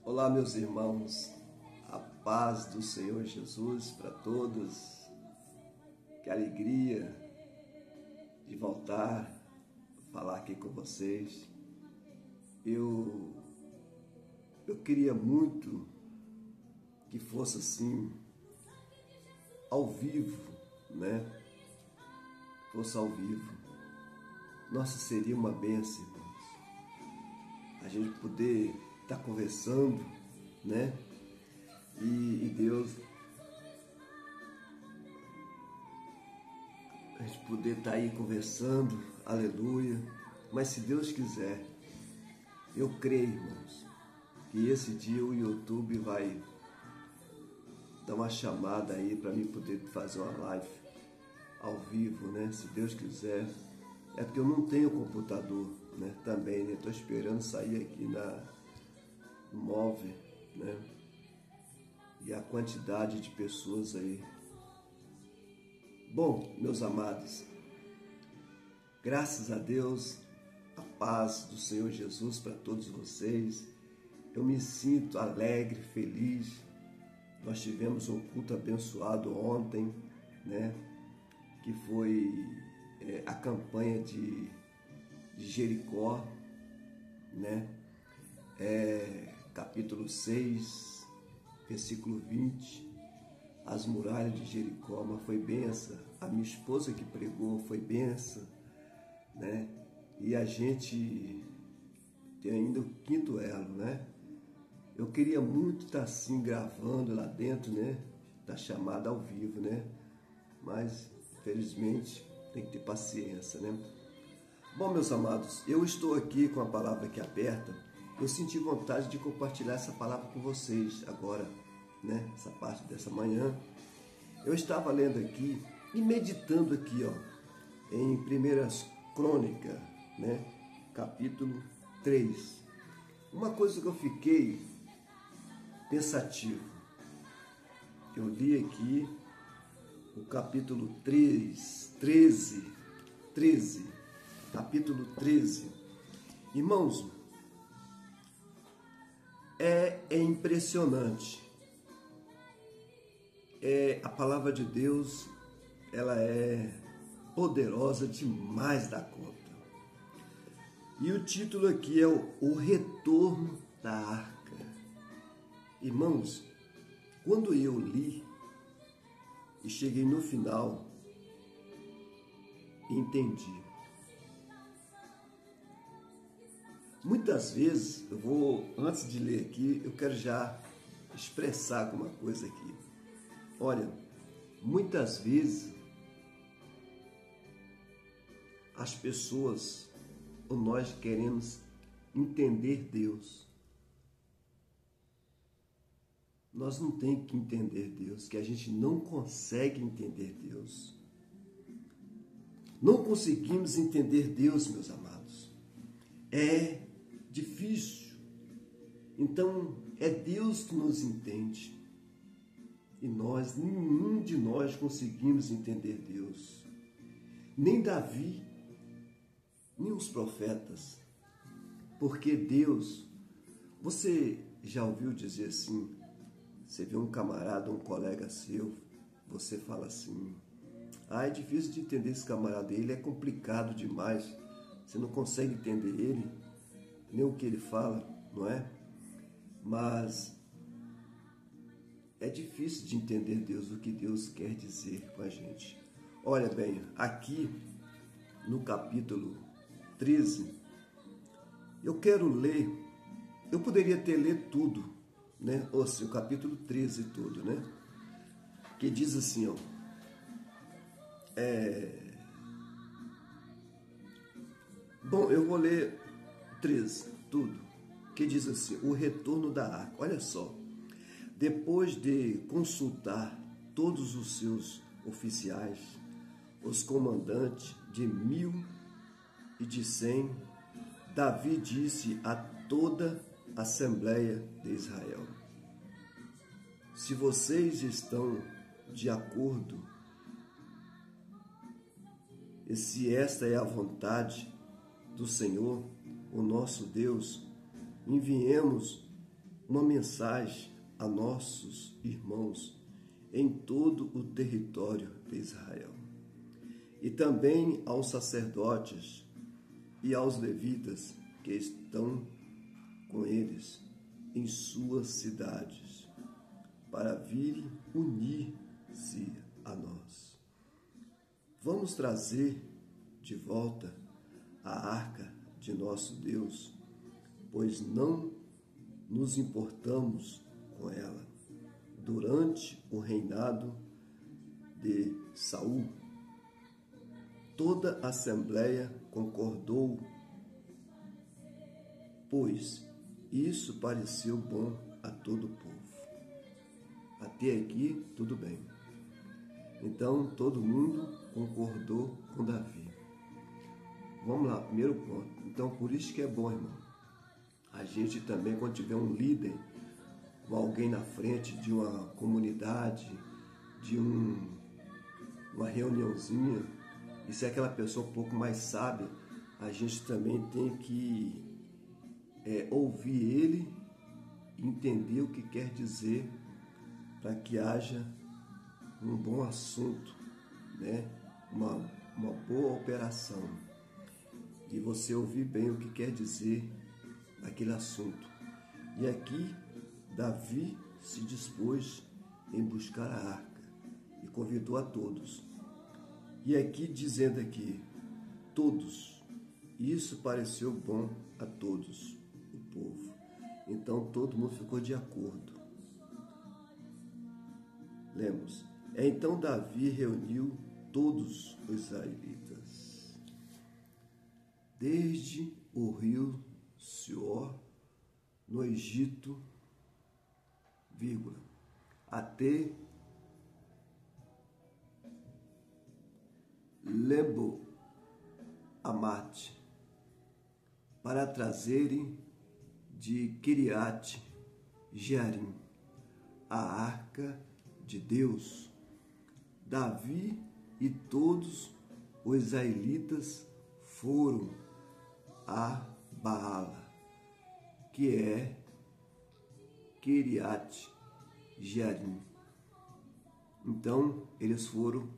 Olá, meus irmãos, a paz do Senhor Jesus para todos. Que alegria de voltar a falar aqui com vocês. Eu queria muito que fosse assim, ao vivo, né? Fosse ao vivo. Nossa, seria uma bênção, irmãos. A gente poder estar conversando, né? E Deus, a gente poder estar aí conversando, aleluia. Mas se Deus quiser, eu creio, irmãos, que esse dia o YouTube vai dar uma chamada aí para mim poder fazer uma live ao vivo, né? Se Deus quiser. É porque eu não tenho computador, né? Também, né? Estou esperando sair aqui no móvel, né? E a quantidade de pessoas aí. Bom, meus amados, graças a Deus, a paz do Senhor Jesus para todos vocês. Eu me sinto alegre, feliz. Nós tivemos um culto abençoado ontem, né? Que foi a campanha de Jericó, né? Capítulo 6, versículo 20. As muralhas de Jericó, mas foi benção. A minha esposa que pregou foi benção, né? E a gente tem ainda o quinto elo, né? Eu queria muito estar assim gravando lá dentro, né? Da chamada ao vivo, né? Mas, infelizmente, tem que ter paciência, né? Bom, meus amados, eu estou aqui com a palavra aqui aberta. Eu senti vontade de compartilhar essa palavra com vocês agora, né? Essa parte dessa manhã. Eu estava lendo aqui e meditando aqui, ó, em 1 Crônica, né? Capítulo 3. Uma coisa que eu fiquei pensativo. Eu li aqui o capítulo 13, capítulo 13. Irmãos, é impressionante. A palavra de Deus, ela é poderosa demais da conta. E o título aqui é o Retorno da Arca. Irmãos, quando eu li e cheguei no final, entendi. Muitas vezes, antes de ler aqui, eu quero já expressar alguma coisa aqui. Olha, muitas vezes as pessoas, ou nós queremos entender Deus. Nós não temos que entender Deus, que a gente não consegue entender Deus. Não conseguimos entender Deus, meus amados. É difícil. Então, é Deus que nos entende. E nenhum de nós conseguimos entender Deus. Nem Davi, nem os profetas. Porque Deus, você já ouviu dizer assim, você vê um camarada, um colega seu, você fala assim, é difícil de entender esse camarada, ele é complicado demais, você não consegue entender ele, nem o que ele fala, não é? Mas é difícil de entender Deus, o que Deus quer dizer com a gente. Olha bem, aqui no capítulo 13, eu quero ler, eu poderia ter lido tudo, né? Ou seja, o capítulo 13 todo, né? Que diz assim, ó, bom, eu vou ler 13, tudo, que diz assim, o retorno da arca. Olha só, depois de consultar todos os seus oficiais, os comandantes de 1000 e de 100, Davi disse a toda a Assembleia de Israel: se vocês estão de acordo e se esta é a vontade do Senhor, o nosso Deus, enviemos uma mensagem a nossos irmãos em todo o território de Israel, e também aos sacerdotes e aos levitas que estão com eles em suas cidades, para virem unir-se a nós. Vamos trazer de volta a arca de nosso Deus, pois não nos importamos com ela durante o reinado de Saul. Toda a assembleia concordou, pois isso pareceu bom a todo o povo. Até aqui, tudo bem. Então, todo mundo concordou com Davi. Vamos lá, primeiro ponto. Então, por isso que é bom, irmão, a gente também, quando tiver um líder, ou alguém na frente de uma comunidade, de uma reuniãozinha, e se é aquela pessoa um pouco mais sábia, a gente também tem que ouvir ele e entender o que quer dizer, para que haja um bom assunto, né? Uma boa operação. E você ouvir bem o que quer dizer aquele assunto. E aqui, Davi se dispôs em buscar a arca e convidou a todos. E aqui, dizendo aqui, todos, isso pareceu bom a todos, o povo. Então, todo mundo ficou de acordo. Lemos, então Davi reuniu todos os israelitas, desde o rio Sior, no Egito, até Lebo-Amate, para trazerem de Kiriat Jearim a arca de Deus. Davi e todos os israelitas foram a Baala, que é Kiriat Jearim. Então, eles foram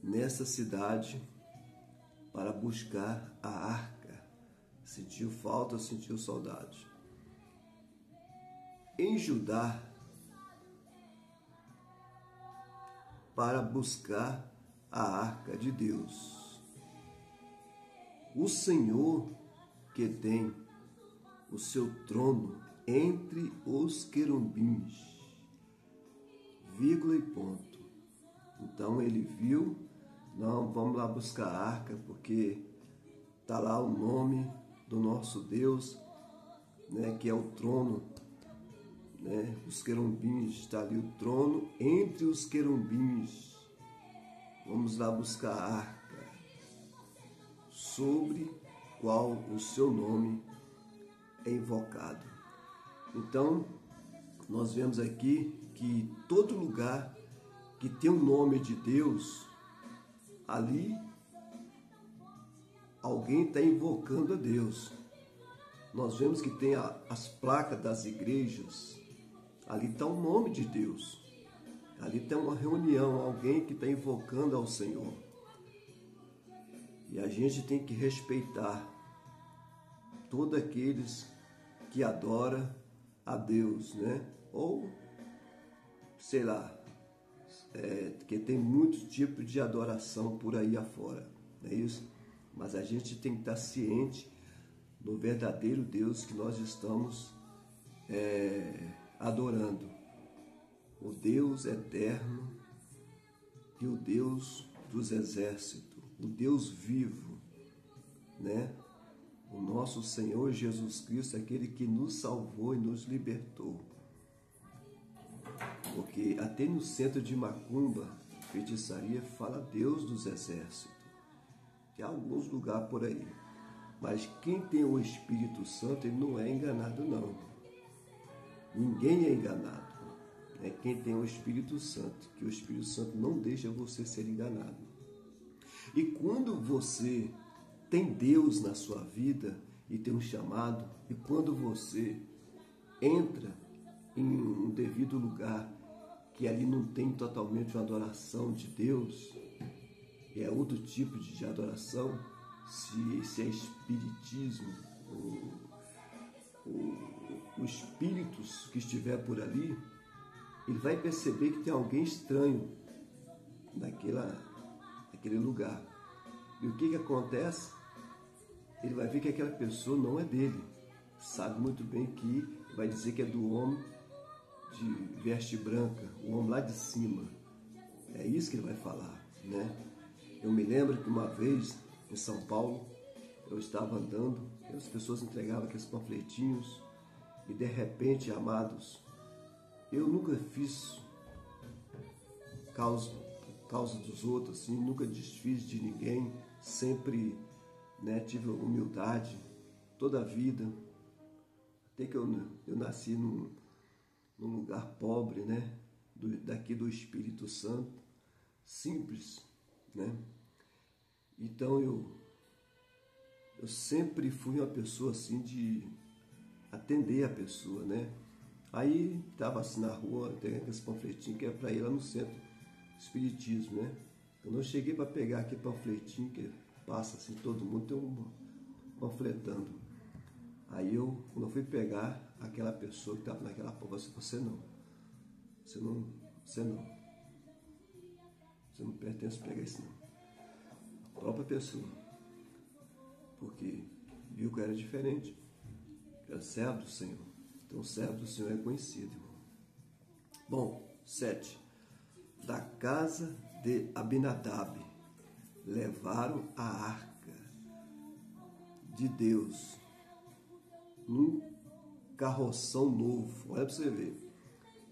nessa cidade para buscar a arca. Sentiu falta, sentiu saudade. Em Judá, para buscar a arca de Deus. O Senhor que tem o seu trono entre os querubins, vírgula e ponto. Então ele viu, não, vamos lá buscar a arca, porque está lá o nome do nosso Deus, né, que é o trono, né, os querubins, está ali o trono entre os querubins. Vamos lá buscar a arca, sobre qual o seu nome é invocado. Então, nós vemos aqui que todo lugar que tem o nome de Deus, ali alguém está invocando a Deus. Nós vemos que tem as placas das igrejas, ali está o nome de Deus. Ali tem uma reunião, alguém que está invocando ao Senhor. E a gente tem que respeitar todos aqueles que adoram a Deus, né? Ou, sei lá, que tem muitos tipos de adoração por aí afora, não é isso? Mas a gente tem que estar ciente do verdadeiro Deus que nós estamos adorando. O Deus eterno e o Deus dos exércitos, o Deus vivo, né? O nosso Senhor Jesus Cristo, aquele que nos salvou e nos libertou. Porque até no centro de macumba, feitiçaria, fala Deus dos exércitos. Tem alguns lugares por aí. Mas quem tem o Espírito Santo, ele não é enganado, não. Ninguém é enganado. É quem tem o Espírito Santo, que o Espírito Santo não deixa você ser enganado. E quando você tem Deus na sua vida e tem um chamado, e quando você entra em um devido lugar que ali não tem totalmente uma adoração de Deus, é outro tipo de adoração, se é espiritismo, o espíritos que estiver por ali, ele vai perceber que tem alguém estranho naquele lugar. E o que acontece? Ele vai ver que aquela pessoa não é dele. Sabe muito bem que vai dizer que é do homem de veste branca, o homem lá de cima. É isso que ele vai falar, né? Eu me lembro que uma vez em São Paulo, eu estava andando e as pessoas entregavam aqueles panfletinhos e de repente, amados, eu nunca fiz causa dos outros, assim, nunca desfiz de ninguém, sempre, né, tive humildade toda a vida, até que eu nasci num lugar pobre, né, daqui do Espírito Santo, simples, né? Então eu sempre fui uma pessoa assim de atender a pessoa, né? Aí estava assim na rua, tem aqueles panfletinhos que é para ir lá no centro espiritismo, né? Quando eu cheguei para pegar aquele panfletinho que passa assim, todo mundo tem um panfletando. Aí quando eu fui pegar, aquela pessoa que estava naquela prova, você não pertence a pegar isso não. A própria pessoa, porque viu que eu era diferente, era servo do Senhor. Então o servo do Senhor é conhecido, irmão. Bom, 7. Da casa de Abinadab levaram a arca de Deus num carroção novo. Olha para você ver,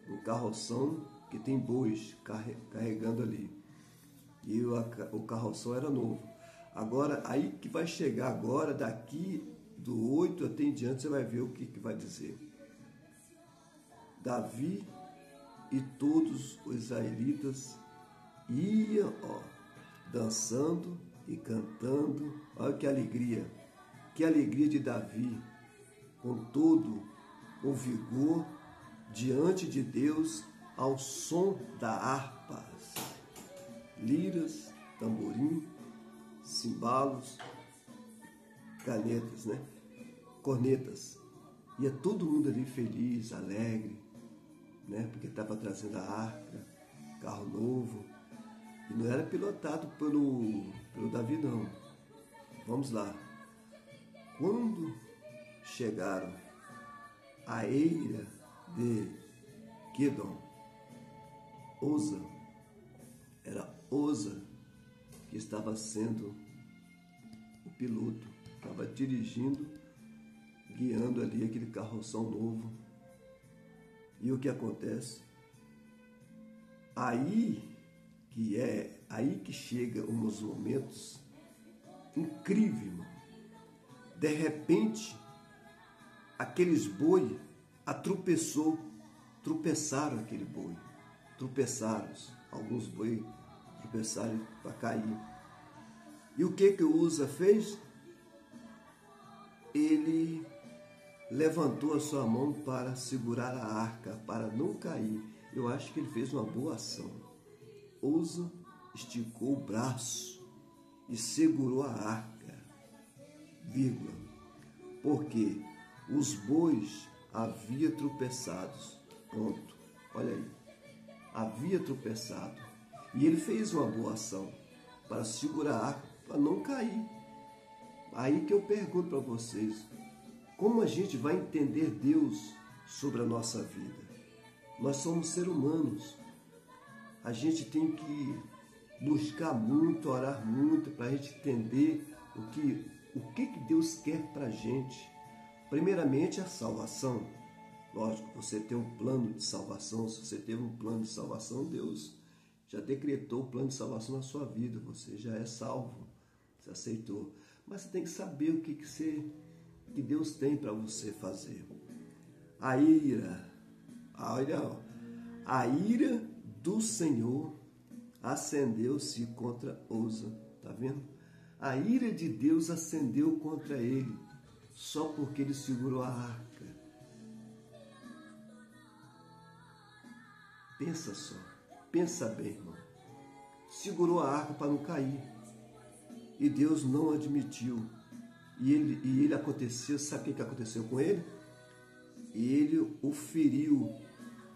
um carroção que tem bois carregando ali, e o carroção era novo. Agora, aí que vai chegar agora, daqui do 8 até em diante, você vai ver o que vai dizer. Davi e todos os israelitas iam, dançando e cantando. Olha que alegria de Davi, com todo o vigor, diante de Deus, ao som da harpas, liras, tamborim, cimbalos, canetas, né? Cornetas. Ia todo mundo ali feliz, alegre, né? Porque estava trazendo a arca, carro novo. E não era pilotado pelo Davi, não. Vamos lá. Quando chegaram à eira de Quedom, era Oza que estava sendo o piloto, estava dirigindo, guiando ali aquele carroção novo. E o que acontece? Aí que chega uns momentos incríveis, irmão. De repente, aqueles boi tropeçaram aquele boi, alguns boi tropeçaram para cair. E o que o Uza fez? Ele levantou a sua mão para segurar a arca, para não cair. Eu acho que ele fez uma boa ação. Uza esticou o braço e segurou a arca, porque os bois haviam tropeçado. Pronto, olha aí, havia tropeçado. E ele fez uma boa ação para segurar a arca, para não cair. Aí que eu pergunto para vocês, como a gente vai entender Deus sobre a nossa vida? Nós somos seres humanos. A gente tem que buscar muito, orar muito, para a gente entender o que Deus quer para a gente. Primeiramente, a salvação. Lógico, você tem um plano de salvação. Se você teve um plano de salvação, Deus já decretou o plano de salvação na sua vida. Você já é salvo, você aceitou. Mas você tem que saber o que Deus tem para você fazer. A ira, a ira do Senhor acendeu-se contra Oza. Tá vendo? A ira de Deus acendeu contra ele, só porque ele segurou a arca. Pensa só, pensa bem, irmão. Segurou a arca para não cair. E Deus não admitiu. E ele aconteceu, sabe o que aconteceu com ele? Ele o feriu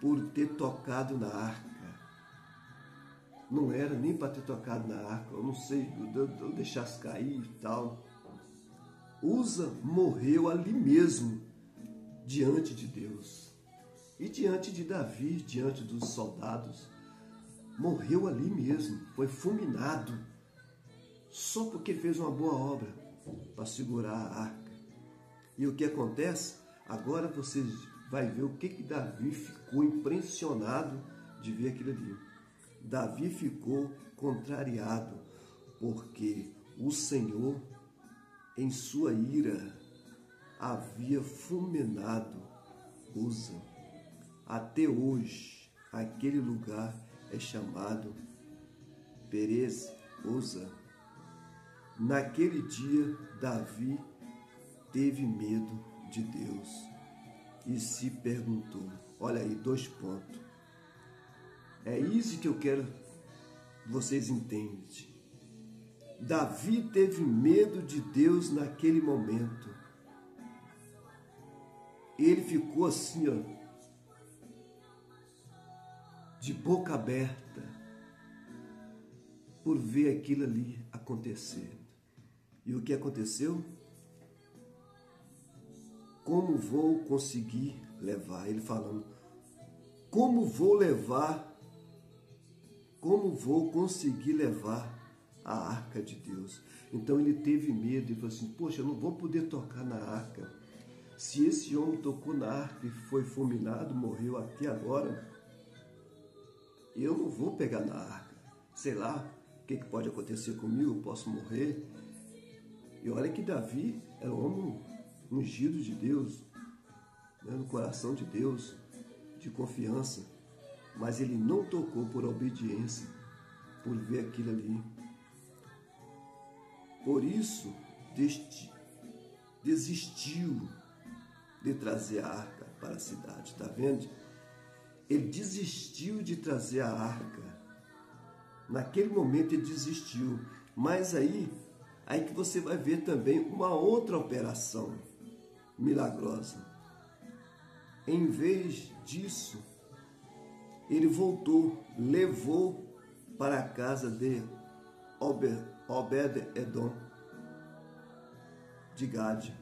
por ter tocado na arca. Não era nem para ter tocado na arca, eu não sei, eu deixasse cair e tal. Uza morreu ali mesmo, diante de Deus. E diante de Davi, diante dos soldados. Morreu ali mesmo, foi fulminado. Só porque fez uma boa obra para segurar a arca. E o que acontece? Agora você vai ver o que Davi ficou impressionado de ver aquilo ali. Davi ficou contrariado, porque o Senhor, em sua ira, havia fulminado Uza. Até hoje, aquele lugar é chamado Perez Uza. Naquele dia, Davi teve medo de Deus e se perguntou, olha aí, 2 pontos. É isso que eu quero que vocês entendam. Davi teve medo de Deus naquele momento. Ele ficou assim, ó, de boca aberta, por ver aquilo ali acontecendo. E o que aconteceu? Como vou conseguir levar? Ele falando, como vou conseguir levar a arca de Deus? Então ele teve medo e falou assim, poxa, eu não vou poder tocar na arca. Se esse homem tocou na arca e foi fulminado, morreu até agora, eu não vou pegar na arca. Sei lá, o que pode acontecer comigo, eu posso morrer. E olha que Davi era um homem ungido de Deus, né, no coração de Deus, de confiança. Mas ele não tocou por obediência, por ver aquilo ali. Por isso, desistiu de trazer a arca para a cidade. Está vendo? Ele desistiu de trazer a arca. Naquele momento ele desistiu. Mas aí que você vai ver também uma outra operação milagrosa. Em vez disso, ele voltou, levou para a casa de Obed-Edom de Gade.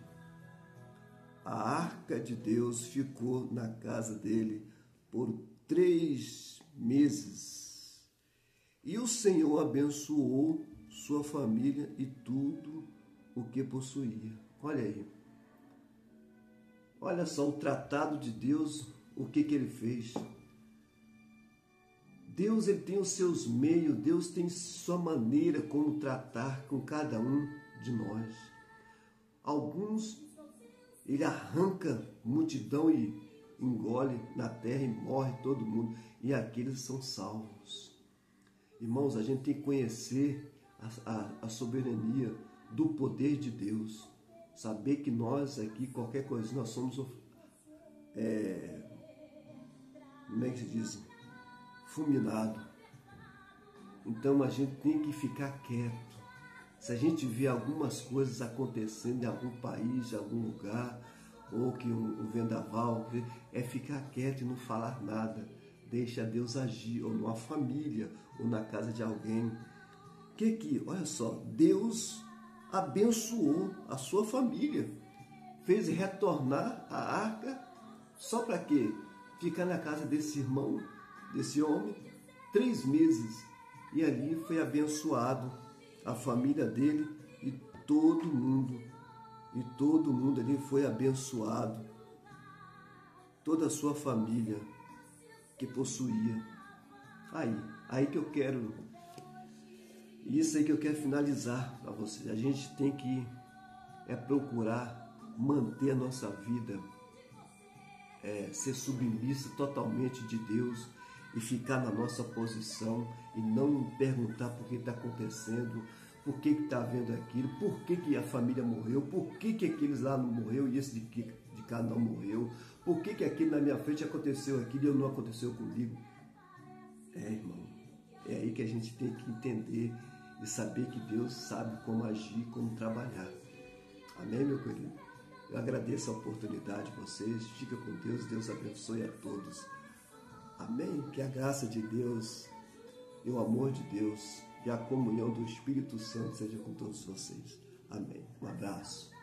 A arca de Deus ficou na casa dele por 3 meses. E o Senhor abençoou sua família e tudo o que possuía. Olha aí. Olha só o tratado de Deus, o que ele fez. Deus, ele tem os seus meios, Deus tem sua maneira como tratar com cada um de nós. Alguns, ele arranca multidão e engole na terra e morre todo mundo. E aqueles são salvos. Irmãos, a gente tem que conhecer a soberania do poder de Deus. Saber que nós aqui, qualquer coisa, nós somos, como é que se diz? Fulminado. Então a gente tem que ficar quieto. Se a gente vê algumas coisas acontecendo em algum país, em algum lugar, ou que um vendaval, é ficar quieto e não falar nada. Deixa Deus agir, ou numa família, ou na casa de alguém. Olha só, Deus abençoou a sua família, fez retornar a arca, só para quê? Ficar na casa desse irmão, desse homem, 3 meses, e ali foi abençoado a família dele e todo mundo ali foi abençoado, toda a sua família que possuía. Aí que eu quero, isso aí que eu quero finalizar para vocês. A gente tem que procurar manter a nossa vida, ser submissa totalmente de Deus e ficar na nossa posição e não perguntar por que está acontecendo, por que está havendo aquilo, por que a família morreu, por que aqueles lá não morreu e esse de cá não morreu, por que aquele na minha frente aconteceu aquilo e não aconteceu comigo. Irmão, é aí que a gente tem que entender e saber que Deus sabe como agir, como trabalhar. Amém, meu querido? Eu agradeço a oportunidade de vocês. Fica com Deus. Deus abençoe a todos. Amém? Que a graça de Deus e o amor de Deus e a comunhão do Espírito Santo seja com todos vocês. Amém. Um abraço.